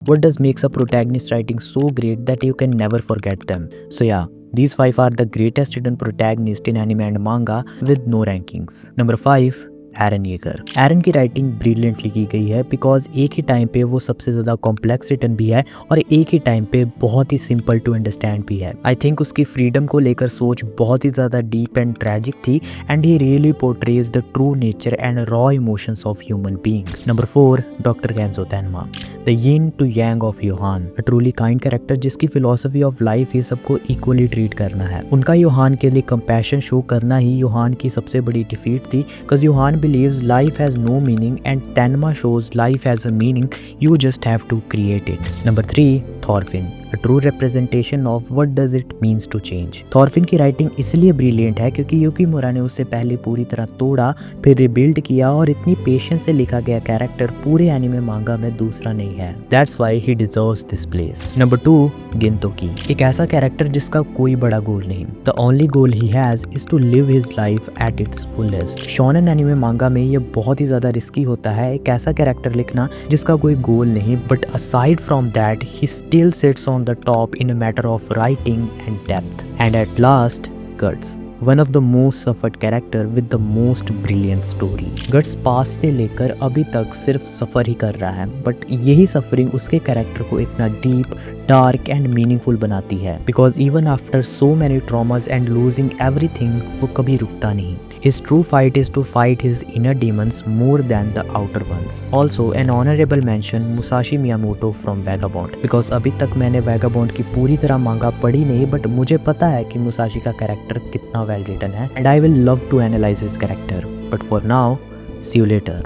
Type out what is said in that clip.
What does makes a protagonist writing so great that you can never forget them? So yeah, these 5 are the greatest hidden protagonists in anime and manga with no rankings. Number 5, Eren Yeager. Eren की writing brilliantly की गई है because एक ही time पे वो सबसे ज़्यादा complex written भी है और एक ही टाइम पे बहुत ही सिंपल टू अंडरस्टैंड भी है। आई थिंक उसकी फ्रीडम को लेकर सोच बहुत ही ज़्यादा डीप एंड ट्रैजिक थी and he really portrays the true nature and raw emotions of human being. Number 4, doctor Genzo Tenma, the yin to yang of Johan, a truly kind character जिसकी philosophy of life ये सबको equally treat करना है। उनका योहान के लिए compassion show करना ही योहान की सबसे बड़ी डिफीट थी because Johan believes life has no meaning and Tenma shows life has a meaning, you just have to create it. Number 3, Thorfinn, a true representation of what does it means to change. Thorfinn की writing इसलिए brilliant है क्योंकि युकीमुरा ने उससे पहले पूरी तरह तोड़ा फिर रिबिल्ड किया और इतनी पेशेंस से लिखा गया कैरेक्टर पूरे एनिमे मांगा में दूसरा नहीं है। That's why he deserves this place. Number 2, गिनतोकी, एक ऐसा कैरेक्टर जिसका कोई बड़ा गोल नहीं। The only goal he has is to live his life at its fullest. Shonen anime मांगा में ये बहुत ही ज़्यादा रिस्की होता है एक ऐसा कैरेक्टर लिखना जिसका कोई गोल नहीं, but aside from that he still sits on the top in a matter of writing and depth. And at last, guts, one of the most suffered character with the most brilliant story. Guts past से लेकर अभी तक सिर्फ सफ़र ही कर रहा है but यही suffering उसके कैरेक्टर को इतना डीप, डार्क एंड मीनिंगफुल बनाती है because even after so many traumas and losing everything वो कभी रुकता नहीं। His true fight is to fight his inner demons more than the outer ones. Also, an honorable mention Musashi Miyamoto from Vagabond because अभी तक मैंने Vagabond की पूरी तरह मांगा पढ़ी नहीं बट मुझे पता है कि मुसाशी का कैरेक्टर कितना वेल रिटन है and I will love to analyze his character. But for now, see you later.